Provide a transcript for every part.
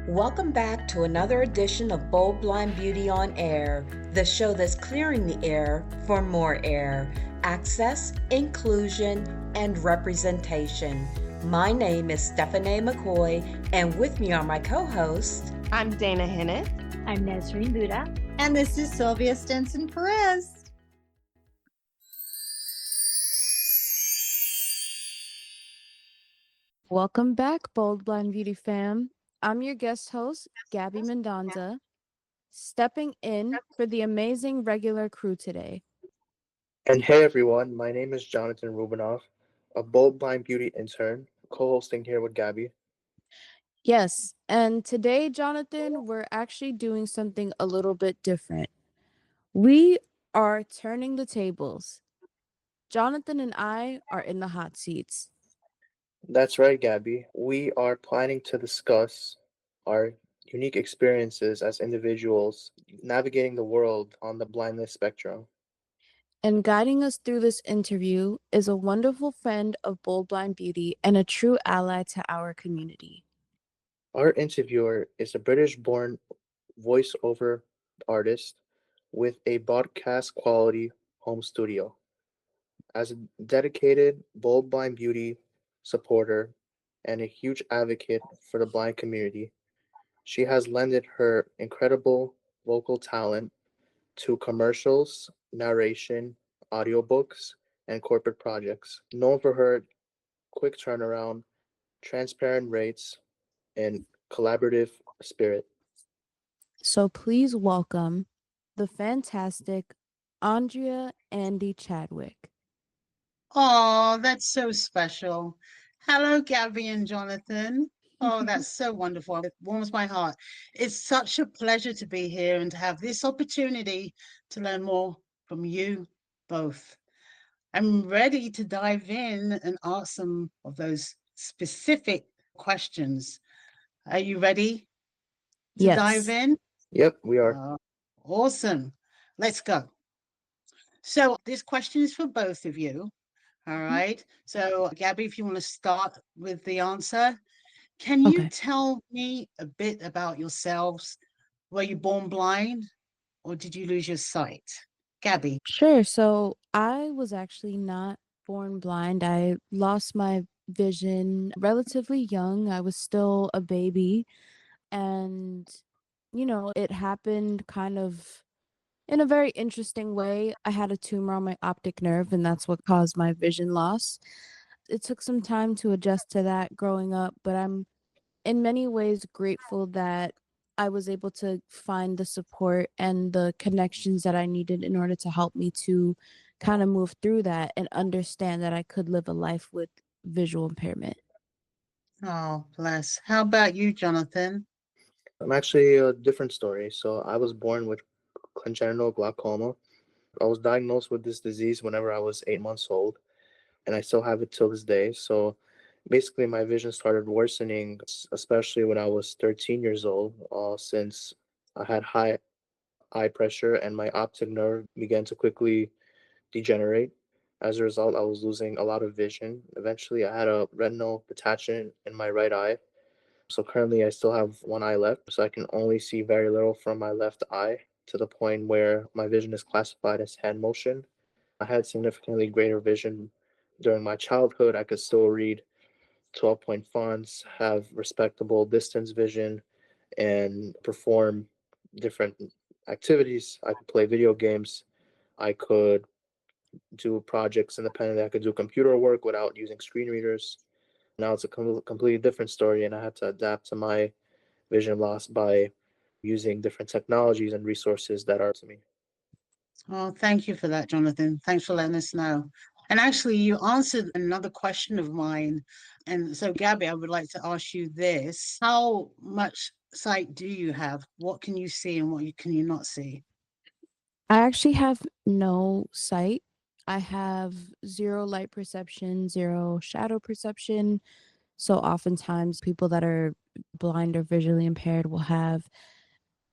Welcome back to another edition of Bold Blind Beauty on Air, the show that's clearing the air for more air, access, inclusion, and representation. My name is Stephanie McCoy, and with me are my co-hosts. I'm Dana Hinnett. I'm Nesreen Buddha. And this is Sylvia Stenson Perez. Welcome back, Bold Blind Beauty fam. I'm your guest host, Gabby Mendonca, stepping in for the amazing regular crew today. And hey everyone, my name is Jonathan Rubinov, a Bold Blind Beauty intern, co-hosting here with Gabby. Yes, and today, Jonathan, we're actually doing something a little bit different. We are turning the tables. Jonathan and I are in the hot seats. That's right, Gabby. We are planning to discuss our unique experiences as individuals navigating the world on the blindness spectrum. And guiding us through this interview is a wonderful friend of Bold Blind Beauty and a true ally to our community. Our interviewer is a British-born voiceover artist with a broadcast quality home studio. As a dedicated Bold Blind Beauty supporter and a huge advocate for the blind community, she has lended her incredible vocal talent to commercials, narration, audiobooks, and corporate projects. Known for her quick turnaround, transparent rates, and collaborative spirit. So please welcome the fantastic Andrea Andy Chadwick. Oh, that's so special. Hello, Gabby and Jonathan. Oh, that's so wonderful. It warms my heart. It's such a pleasure to be here and to have this opportunity to learn more from you both. I'm ready to dive in and ask some of those specific questions. Are you ready to dive Yes. in? Yep, we are. Awesome. Let's go. So this question is for both of you. All right. So, Gabby, if you want to start with the answer, can you Okay. tell me a bit about yourselves? Were you born blind or did you lose your sight? Gabby. Sure. So I was actually not born blind. I lost my vision relatively young. I was still a baby. And, it happened kind of in a very interesting way. I had a tumor on my optic nerve, and that's what caused my vision loss. It took some time to adjust to that growing up, but I'm in many ways grateful that I was able to find the support and the connections that I needed in order to help me to kind of move through that and understand that I could live a life with visual impairment. Oh, bless. How about you, Jonathan? I'm actually a different story. So I was born with congenital glaucoma. I was diagnosed with this disease whenever I was 8 months old, and I still have it till this day. So basically, my vision started worsening, especially when I was 13 years old, since I had high eye pressure and my optic nerve began to quickly degenerate. As a result, I was losing a lot of vision. Eventually, I had a retinal detachment in my right eye. So currently, I still have one eye left. So I can only see very little from my left eye to the point where my vision is classified as hand motion. I had significantly greater vision during my childhood. I could still read 12-point fonts, have respectable distance vision, and perform different activities. I could play video games. I could do projects independently. I could do computer work without using screen readers. Now it's a completely different story, and I had to adapt to my vision loss by using different technologies and resources that are to me. Oh, thank you for that, Jonathan. Thanks for letting us know. And actually, you answered another question of mine. And so, Gabby, I would like to ask you this. How much sight do you have? What can you see and what can you not see? I actually have no sight. I have zero light perception, zero shadow perception. So oftentimes people that are blind or visually impaired will have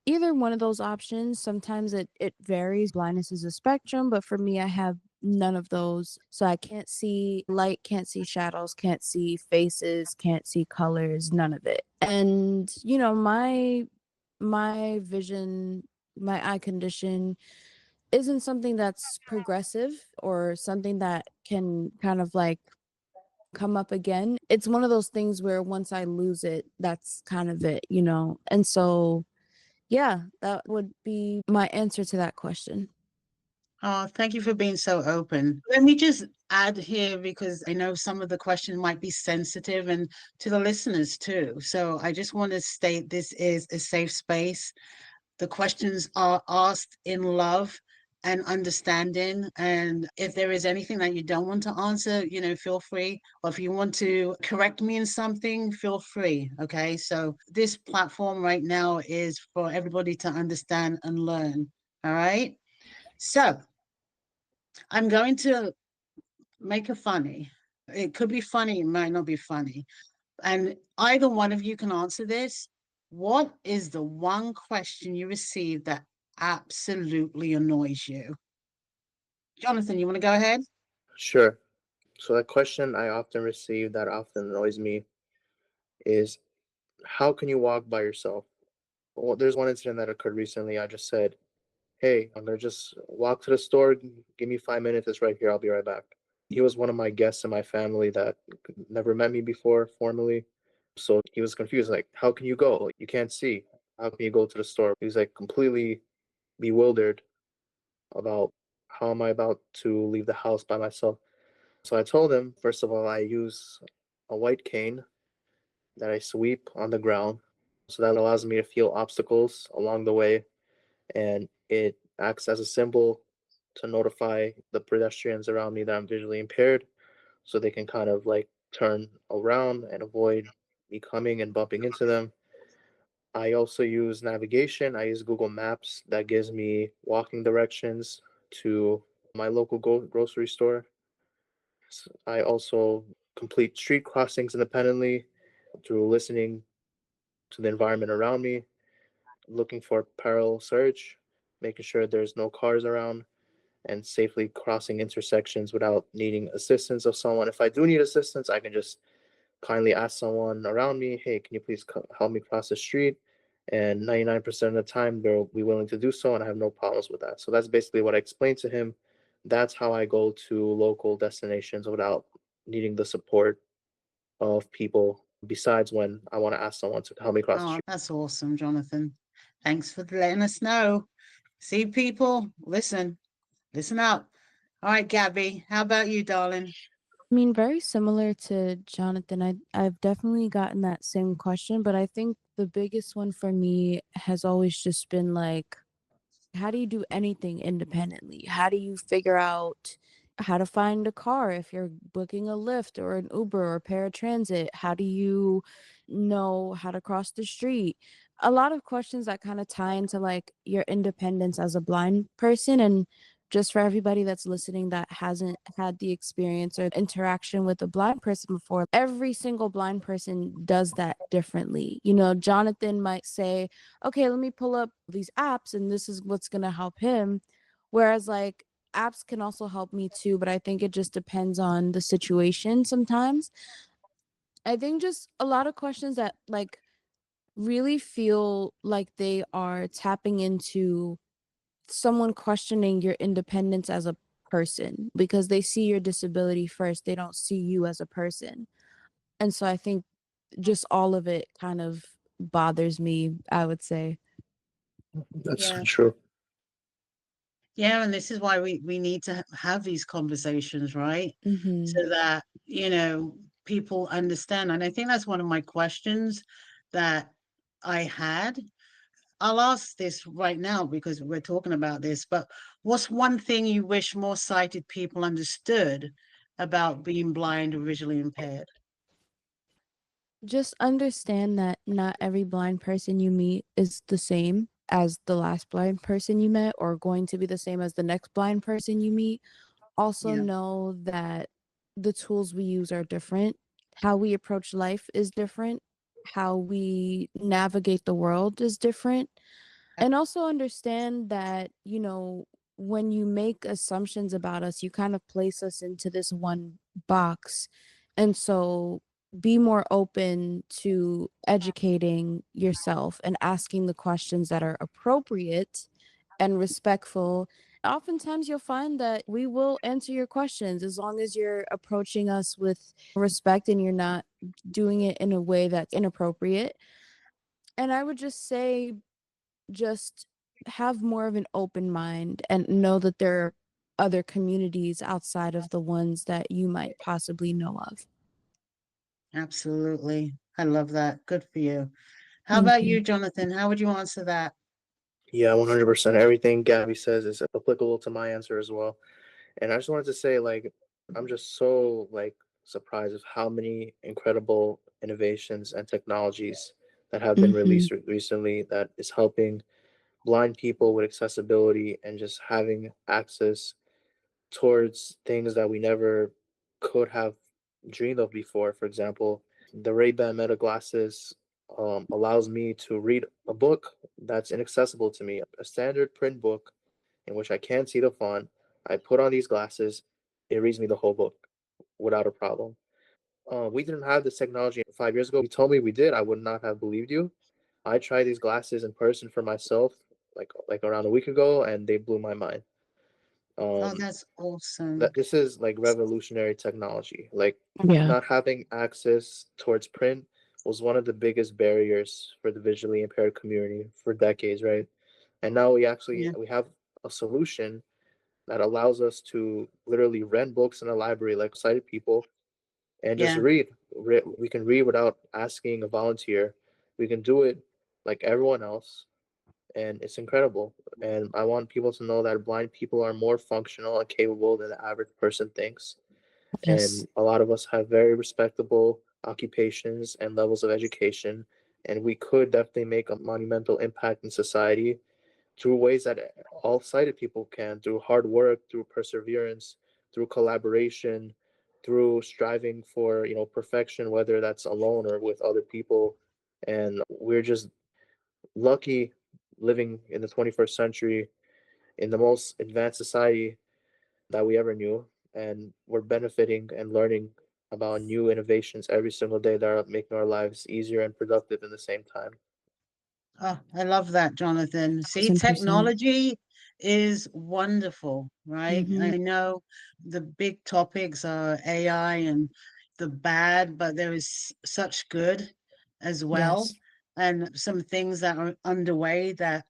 Either one of those options. Sometimes it varies. Blindness is a spectrum, but for me, I have none of those. So I can't see light, can't see shadows, can't see faces, can't see colors, none of it. And my vision, my eye condition isn't something that's progressive or something that can kind of like come up again. It's one of those things where once I lose it, that's kind of it. And so, yeah, that would be my answer to that question. Oh, thank you for being so open. Let me just add here because I know some of the questions might be sensitive and to the listeners too. So I just want to state this is a safe space. The questions are asked in love and understanding. And if there is anything that you don't want to answer, feel free. Or if you want to correct me in something, feel free. Okay. So this platform right now is for everybody to understand and learn. All right. So I'm going to make it funny. It could be funny, it might not be funny. And either one of you can answer this. What is the one question you received that absolutely annoys you? Jonathan, you want to go ahead? Sure. So that question I often receive that often annoys me is, how can you walk by yourself? Well, there's one incident that occurred recently. I just said, hey, I'm gonna just walk to the store. Give me 5 minutes. It's right here. I'll be right back. He was one of my guests in my family that never met me before formally. So he was confused, like, how can you go? You can't see. How can you go to the store? He was like completely bewildered about how am I about to leave the house by myself. So I told him, first of all, I use a white cane that I sweep on the ground. So that allows me to feel obstacles along the way, and it acts as a symbol to notify the pedestrians around me that I'm visually impaired so they can kind of like turn around and avoid me coming and bumping into them. I also use navigation. I use Google Maps that gives me walking directions to my local grocery store. I also complete street crossings independently through listening to the environment around me, looking for parallel search, making sure there's no cars around, and safely crossing intersections without needing assistance of someone. If I do need assistance, I can just kindly ask someone around me, hey, can you please help me cross the street? And 99% of the time, they'll be willing to do so, and I have no problems with that. So that's basically what I explained to him. That's how I go to local destinations without needing the support of people, besides when I want to ask someone to help me cross the Oh, street. that's awesome, Jonathan. Thanks for letting us know. See, people, listen up. All right, Gabby, how about you, darling? I mean, very similar to Jonathan. I've definitely gotten that same question, but I think the biggest one for me has always just been like, how do you do anything independently? How do you figure out how to find a car if you're booking a Lyft or an Uber or paratransit? How do you know how to cross the street? A lot of questions that kind of tie into like your independence as a blind person. And just for everybody that's listening that hasn't had the experience or interaction with a blind person before, every single blind person does that differently. Jonathan might say, okay, let me pull up these apps and this is what's going to help him. Whereas, like, apps can also help me too, but I think it just depends on the situation sometimes. I think just a lot of questions that, like, really feel like they are tapping into someone questioning your independence as a person because they see your disability first. They don't see you as a person. And so I think just all of it kind of bothers me, I would say. That's so Yeah. true. Yeah, and this is why we need to have these conversations, right? Mhm. So that, people understand. And I think that's one of my questions that I had. I'll ask this right now because we're talking about this, but what's one thing you wish more sighted people understood about being blind or visually impaired? Just understand that not every blind person you meet is the same as the last blind person you met or going to be the same as the next blind person you meet. Also Yeah. know that the tools we use are different. How we approach life is different. How we navigate the world is different. And also understand that, when you make assumptions about us, you kind of place us into this one box. And so be more open to educating yourself and asking the questions that are appropriate and respectful. Oftentimes, you'll find that we will answer your questions as long as you're approaching us with respect and you're not doing it in a way that's inappropriate. And I would just say, just have more of an open mind and know that there are other communities outside of the ones that you might possibly know of. Absolutely. I love that. Good for you. How Thank about you. you, Jonathan? How would you answer that? Yeah, 100%. Everything Gabby says is applicable to my answer as well. And I just wanted to say, like, I'm just so surprised of how many incredible innovations and technologies that have been Mhm. released recently that is helping blind people with accessibility and just having access towards things that we never could have dreamed of before. For example, the Ray-Ban Meta glasses allows me to read a book that's inaccessible to me, a standard print book in which I can't see the font. I put on these glasses, it reads me the whole book without a problem. We didn't have this technology 5 years ago. You told me we did, I would not have believed you. I tried these glasses in person for myself, like around a week ago, and they blew my mind. Oh, Um, that's awesome. that this is like revolutionary technology. Like Yeah. not having access towards print was one of the biggest barriers for the visually impaired community for decades, right? And now Yeah, we have a solution that allows us to literally rent books in a library like sighted people and just yeah. read. We can read without asking a volunteer. We can do it like everyone else, and it's incredible. And I want people to know that blind people are more functional and capable than the average person thinks. Yes. And a lot of us have very respectable occupations and levels of education, and we could definitely make a monumental impact in society through ways that all sighted people can, through hard work, through perseverance, through collaboration, through striving for perfection, whether that's alone or with other people. And we're just lucky living in the 21st century in the most advanced society that we ever knew, and we're benefiting and learning about new innovations every single day that are making our lives easier and productive in the same time. Oh, I love that, Jonathan. See, 1000%. technology is wonderful, right? I Mhm. know the big topics are AI and the bad, but there is such good as well. Yes. And some things that are underway that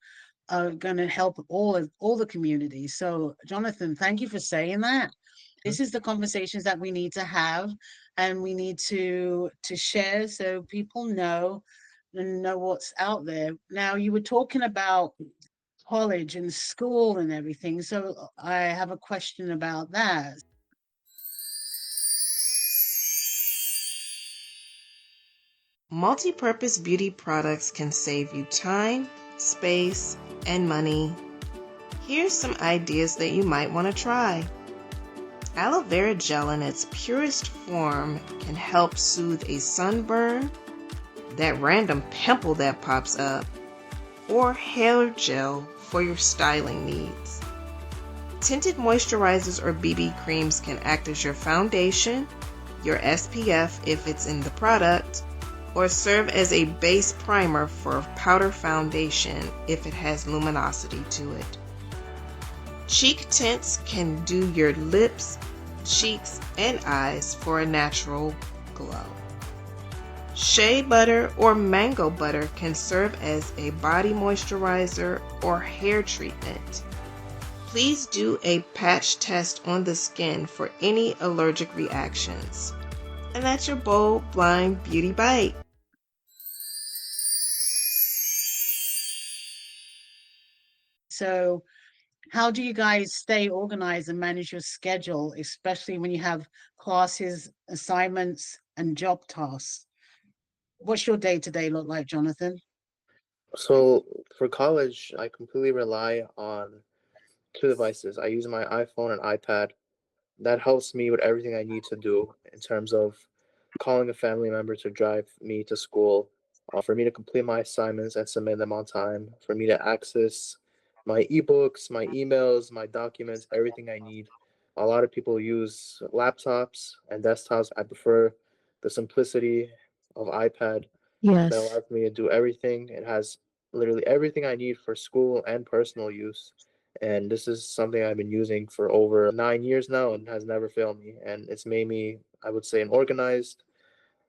are going to help all the communities. So, Jonathan, thank you for saying that. This is the conversations that we need to have, and we need to share so people know and know what's out there. Now, you were talking about college and school and everything, so I have a question about that. Multi-purpose beauty products can save you time, space, and money. Here's some ideas that you might want to try. Aloe vera gel in its purest form can help soothe a sunburn, that random pimple that pops up, or hair gel for your styling needs. Tinted moisturizers or BB creams can act as your foundation, your SPF if it's in the product, or serve as a base primer for powder foundation if it has luminosity to it. Cheek tints can do your lips, cheeks, and eyes for a natural glow. Shea butter or mango butter can serve as a body moisturizer or hair treatment. Please do a patch test on the skin for any allergic reactions. And that's your Bold Blind Beauty Bite. So, how do you guys stay organized and manage your schedule, especially when you have classes, assignments, and job tasks? What's your day to day look like, Jonathan? So for college, I completely rely on two devices. I use my iPhone and iPad. That helps me with everything I need to do in terms of calling a family member to drive me to school, for me to complete my assignments and submit them on time, for me to access my ebooks, my emails, my documents, everything I need. A lot of people use laptops and desktops. I prefer the simplicity of iPad that Yes. allows me to do everything. It has literally everything I need for school and personal use. And this is something I've been using for over 9 years now and has never failed me. And it's made me, I would say, an organized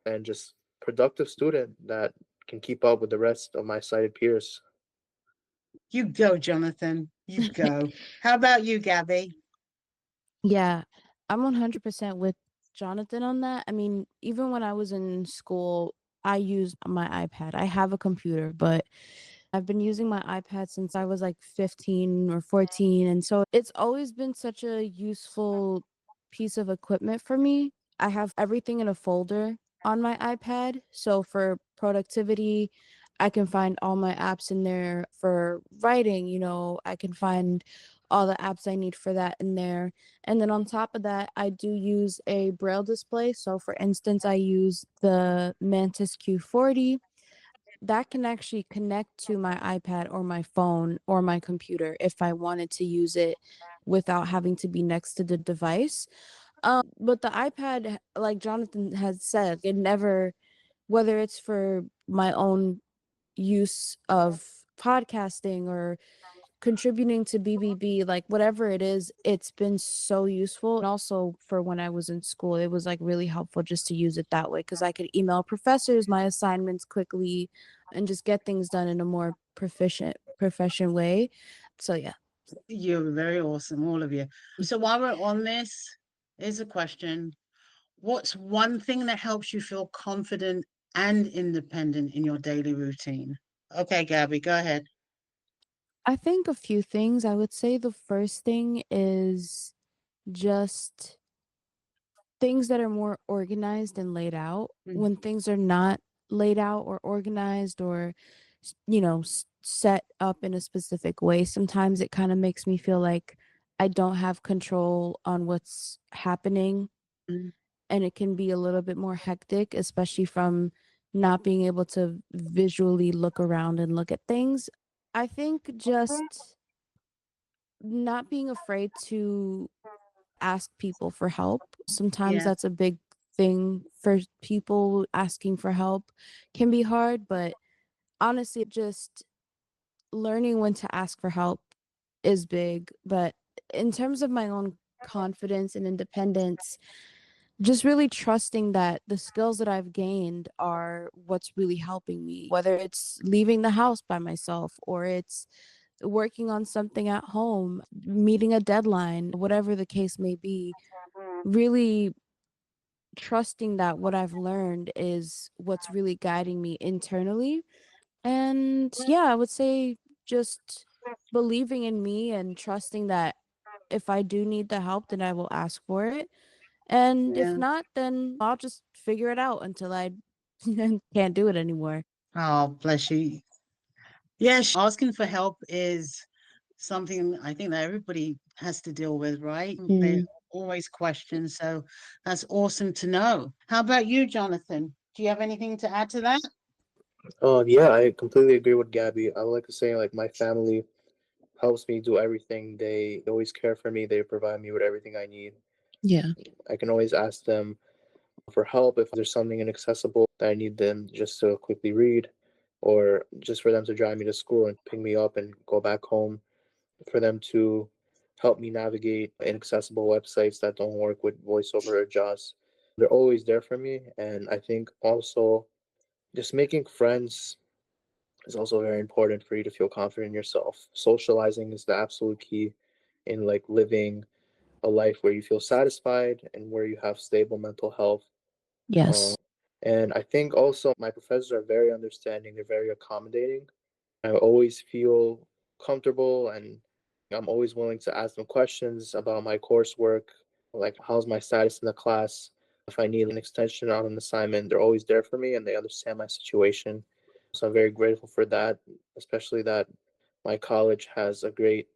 and just productive student that can keep up with the rest of my sighted peers. You go, Jonathan. You go. How about you, Gabby? Yeah, I'm 100% with Jonathan on that. I mean, even when I was in school, I used my iPad. I have a computer, but I've been using my iPad since I was like 15 or 14. And so it's always been such a useful piece of equipment for me. I have everything in a folder on my iPad. So for productivity, I can find all my apps in there. For writing, I can find all the apps I need for that in there. And then on top of that, I do use a braille display. So for instance, I use the Mantis Q40 that can actually connect to my iPad or my phone or my computer if I wanted to use it without having to be next to the device. But the iPad, like Jonathan has said, it never, whether it's for my own use of podcasting or contributing to BBB, like whatever it is, it's been so useful. And also for when I was in school, it was like really helpful just to use it that way because I could email professors my assignments quickly and just get things done in a more proficient way. So yeah. You're very awesome, all of you. So while we're on this, here's a question. What's one thing that helps you feel confident and independent in your daily routine? Okay, Gabby, go ahead. I think a few things. I would say the first thing is just things that are more organized and laid out. Mm. When things are not laid out or organized or set up in a specific way, sometimes it kind of makes me feel like I don't have control on what's happening, Mm. and it can be a little bit more hectic, especially from not being able to visually look around and look at things. I think just not being afraid to ask people for help. Sometimes Yeah, that's a big thing for people. Asking for help can be hard, but honestly, just learning when to ask for help is big. But in terms of my own confidence and independence, just really trusting that the skills that I've gained are what's really helping me, whether it's leaving the house by myself or it's working on something at home, meeting a deadline, whatever the case may be, really trusting that what I've learned is what's really guiding me internally. And yeah, I would say just believing in me and trusting that if I do need the help, then I will ask for it. And if yeah. not, then I'll just figure it out until I can't do it anymore. Oh, bless you. Yes, asking for help is something I think that everybody has to deal with, right? They Mm. always question. So that's awesome to know. How about you, Jonathan? Do you have anything to add to that? Yeah, I completely agree with Gabby. I would like to say, like, my family helps me do everything. They always care for me. They provide me with everything I need. Yeah. I can always ask them for help if there's something inaccessible that I need them just to quickly read, or just for them to drive me to school and pick me up and go back home, for them to help me navigate inaccessible websites that don't work with voiceover or JAWS. They're always there for me. And I think also just making friends is also very important for you to feel confident in yourself. Socializing is the absolute key in like living a life where you feel satisfied and where you have stable mental health. Uh, Yes. and I think also my professors are very understanding, they're very accommodating. I always feel comfortable and I'm always willing to ask them questions about my coursework, like how's my status in the class. If I need an extension on an assignment, they're always there for me and they understand my situation. So I'm very grateful for that, especially that my college has a great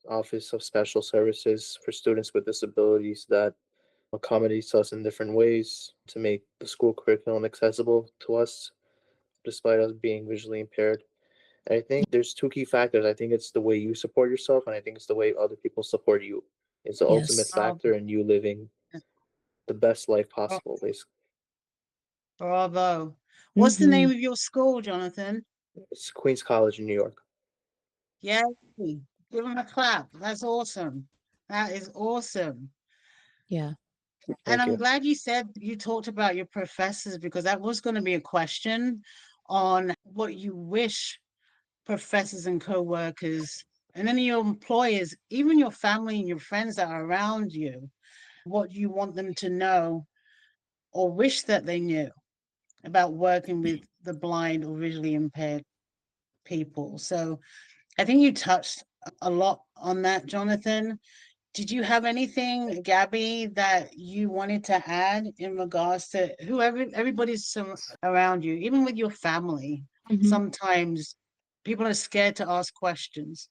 Office of Special Services for students with disabilities that accommodates us in different ways to make the school curriculum accessible to us. despite us being visually impaired. And I think there's two key factors. I think it's the way you support yourself, and I think it's the way other people support you. It's the ultimate Yes. Oh, factor in you living the best life bra- possible, basically. bravo. What's the Mm-hmm. name of your school, Jonathan? It's Queens College in New York. Yeah, give him a clap. That's awesome. That is awesome. Yeah. And Thank I'm you. glad you said you talked about your professors because that was going to be a question on what you wish professors and co-workers and any of your employers, even your family and your friends that are around you, what you want them to know or wish that they knew about working with the blind or visually impaired people. So I think you touched a lot on that, Jonathan. Did you have anything, Gabby, that you wanted to add in regards to whoever everybody's around you, even with your family? Mm-hmm. Sometimes people are scared to ask questions.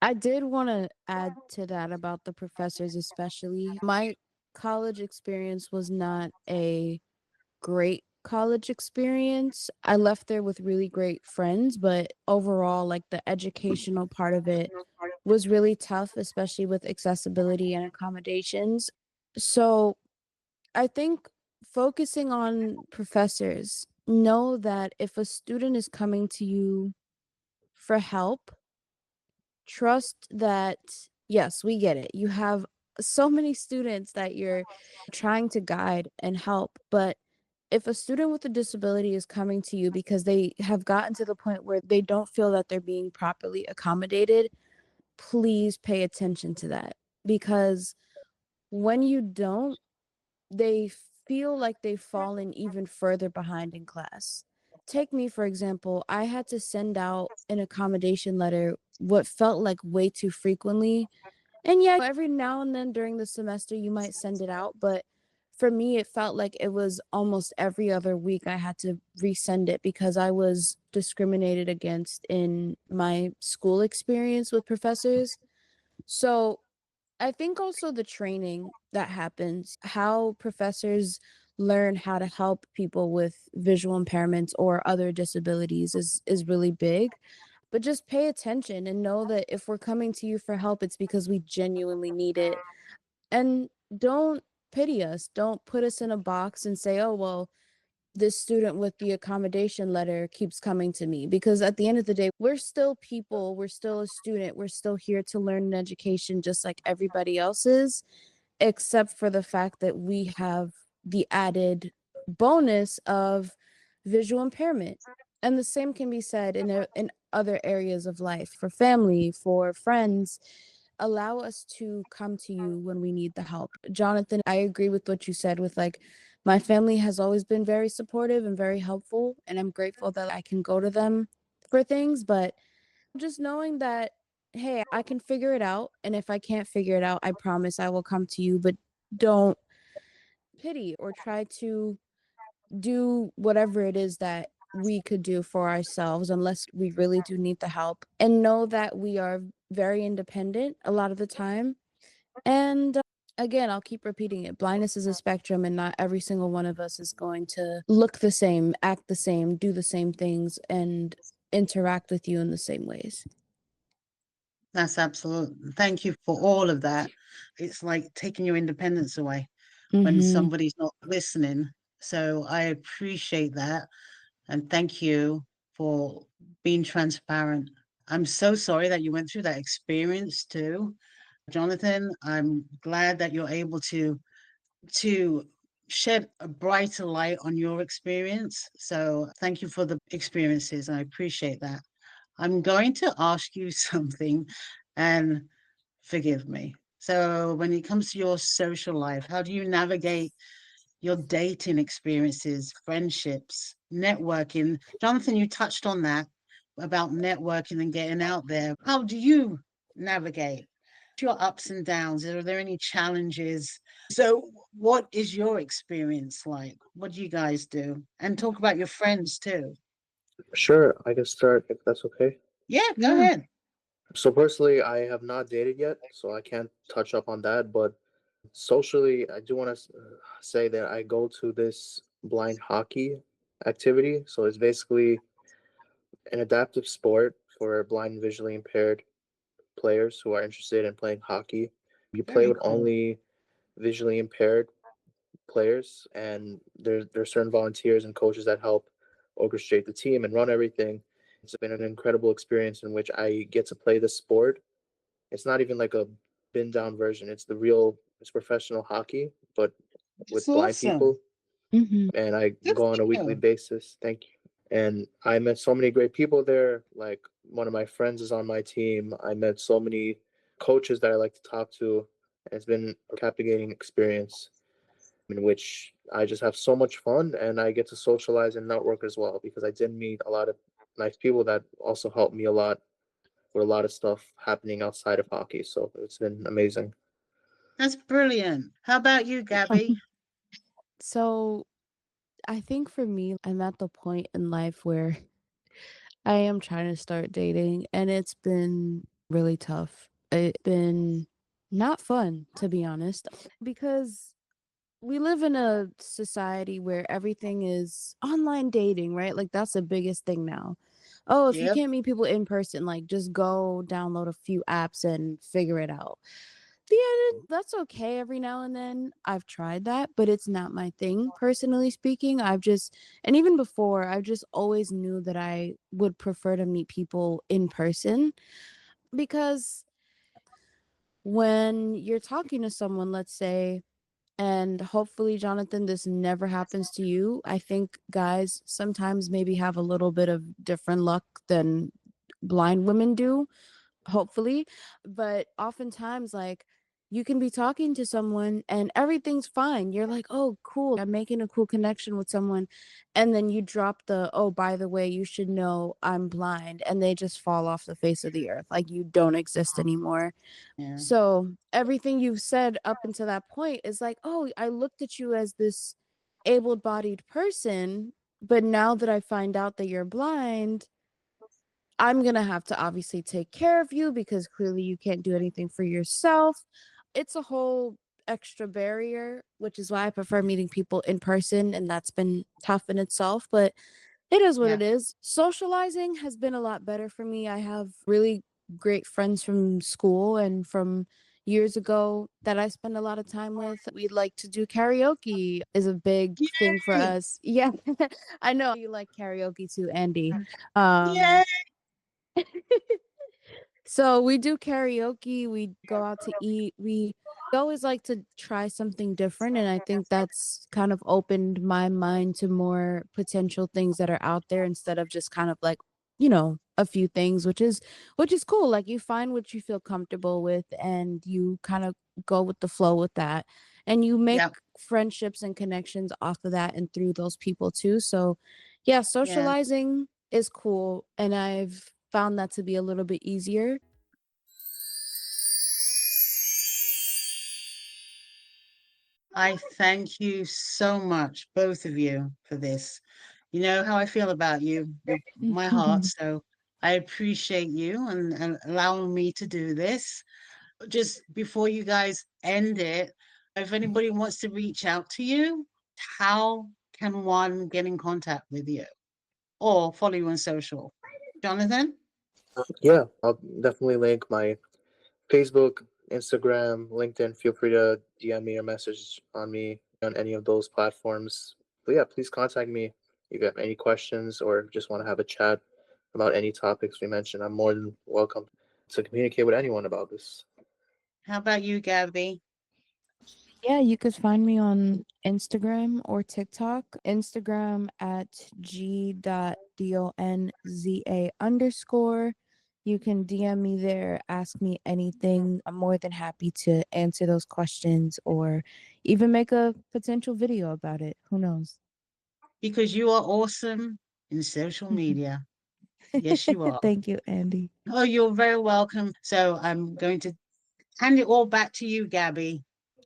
I did want to add to that about the professors, especially. My college experience was not a great college experience. I left there with really great friends, but overall, like the educational part of it was really tough, especially with accessibility and accommodations. So I think focusing on professors, know that if a student is coming to you for help, trust that, yes, we get it. You have so many students that you're trying to guide and help, but if a student with a disability is coming to you because they have gotten to the point where they don't feel that they're being properly accommodated, please pay attention to that. Because when you don't, they feel like they've fallen even further behind in class. Take me, for example, I had to send out an accommodation letter what felt like way too frequently. And yeah, every now and then during the semester, you might send it out. But for me, it felt like it was almost every other week I had to resend it because I was discriminated against in my school experience with professors. So I think also the training that happens, how professors learn how to help people with visual impairments or other disabilities is really big. But just pay attention and know that if we're coming to you for help, it's because we genuinely need it. And don't pity us. Don't put us in a box and say, oh, well, this student with the accommodation letter keeps coming to me. Because at the end of the day, we're still people, we're still a student, we're still here to learn an education just like everybody else is, except for the fact that we have the added bonus of visual impairment. And the same can be said in other areas of life for family, for friends. Allow us to come to you when we need the help. Jonathan, I agree with what you said with like, my family has always been very supportive and very helpful, and I'm grateful that I can go to them for things. But just knowing that, hey, I can figure it out. And if I can't figure it out, I promise I will come to you. But don't pity or try to do whatever it is that we could do for ourselves unless we really do need the help. And know that we are very independent a lot of the time. And again, I'll keep repeating it. Blindness is a spectrum, and not every single one of us is going to look the same, act the same, do the same things, and interact with you in the same ways. That's absolute. Thank you for all of that. It's like taking your independence away when Mm-hmm. somebody's not listening. So I appreciate that. And thank you for being transparent. I'm so sorry that you went through that experience too. Jonathan, I'm glad that you're able to shed a brighter light on your experience. So thank you for the experiences. I appreciate that. I'm going to ask you something and forgive me. So when it comes to your social life, how do you navigate your dating experiences, friendships, networking? Jonathan, you touched on that about networking and getting out there. How do you navigate your ups and downs? Are there any challenges? So, what is your experience like? What do you guys do? And talk about your friends too. Sure, I can start if that's okay. Yeah, go Yeah. ahead. So personally, I have not dated yet, so I can't touch up on that. But socially, I do want to say that I go to this blind hockey activity. So it's basically an adaptive sport for blind and visually impaired players who are interested in playing hockey. You play Very with cool. only visually impaired players, and there's certain volunteers and coaches that help orchestrate the team and run everything. It's been an incredible experience in which I get to play this sport. It's not even like a bin down version. It's professional hockey, but It's with blind awesome. people. Mhm. And I Good go for on a weekly you. basis. Thank you. And I met so many great people there. Like one of my friends is on my team. I met so many coaches that I like to talk to. And it's been a captivating experience in which I just have so much fun and I get to socialize and network as well because I did meet a lot of nice people that also helped me a lot with a lot of stuff happening outside of hockey. So it's been amazing. That's brilliant. How about you, Gabby? So, I think for me, I'm at the point in life where I am trying to start dating, and it's been really tough. It's been not fun, to be honest, because we live in a society where everything is online dating, right? Like, that's the biggest thing now. Oh, if you Yep. can't meet people in person, like, just go download a few apps and figure it out. Yeah, that's okay every now and then. I've tried that, but it's not my thing, personally speaking. And even before, I just always knew that I would prefer to meet people in person because when you're talking to someone, let's say, and hopefully, Jonathan, this never happens to you. I think guys sometimes maybe have a little bit of different luck than blind women do, hopefully. But oftentimes, like, you can be talking to someone and everything's fine. You're like, oh, cool. I'm making a cool connection with someone. And then you drop oh, by the way, you should know I'm blind. And they just fall off the face of the earth. Like you don't exist anymore. Yeah. So everything you've said up until that point is like, oh, I looked at you as this able bodied person. But now that I find out that you're blind, I'm gonna have to obviously take care of you because clearly you can't do anything for yourself. It's a whole extra barrier, which is why I prefer meeting people in person, and that's been tough in itself, but it is what Yeah. it is. Socializing has been a lot better for me. I have really great friends from school and from years ago that I spend a lot of time with. We like to do karaoke is a big thing for Yay! us. Yeah. I know you like karaoke too, Andy. Yay! Um so we do karaoke, we go out to eat. We always like to try something different, and I think that's kind of opened my mind to more potential things that are out there instead of just kind of like, a few things, which is cool. Like you find what you feel comfortable with and you kind of go with the flow with that. And you make Yep. friendships and connections off of that and through those people too. So, yeah, Yeah. socializing is cool, and I've found that to be a little bit easier. I thank you so much, both of you, for this. You know how I feel about you. You're my heart. So I appreciate you and allowing me to do this. Just before you guys end it, if anybody wants to reach out to you, how can one get in contact with you or follow you on social? Jonathan? Yeah, I'll definitely link my Facebook, Instagram, LinkedIn. Feel free to DM me or message on me on any of those platforms. But yeah, please contact me if you have any questions or just want to have a chat about any topics we mentioned. I'm more than welcome to communicate with anyone about this. How about you, Gabby? Yeah, you could find me on Instagram or TikTok. Instagram at g.donza_. You can DM me there, ask me anything. I'm more than happy to answer those questions or even make a potential video about it. Who knows? Because you are awesome in social media. Yes, you are. Thank you, Andy. Oh, you're very welcome. So I'm going to hand it all back to you, Gabby,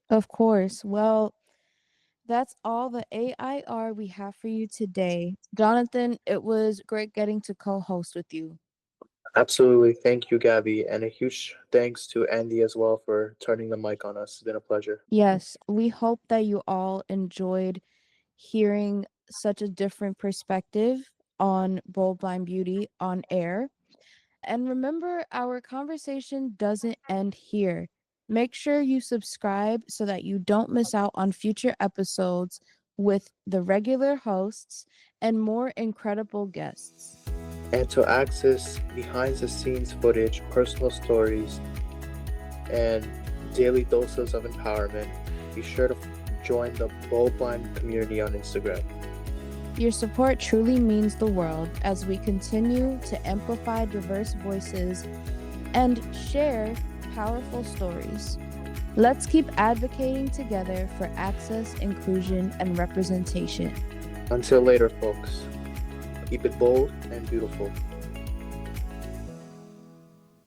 Of course. Well, that's all the A.I.R we have for you today. Jonathan, it was great getting to co host with you. Absolutely. Thank you, Gabby. And a huge thanks to Andy as well for turning the mic on us. It's been a pleasure. Yes, we hope that you all enjoyed hearing such a different perspective on Bold Blind Beauty on air. And remember, our conversation doesn't end here. Make sure you subscribe so that you don't miss out on future episodes with the regular hosts and more incredible guests. And to access behind the scenes footage, personal stories, and daily doses of empowerment, be sure to join the Bold Blind community on Instagram. Your support truly means the world as we continue to amplify diverse voices and share powerful stories. Let's keep advocating together for access, inclusion, and representation. Until later, folks, keep it bold and beautiful.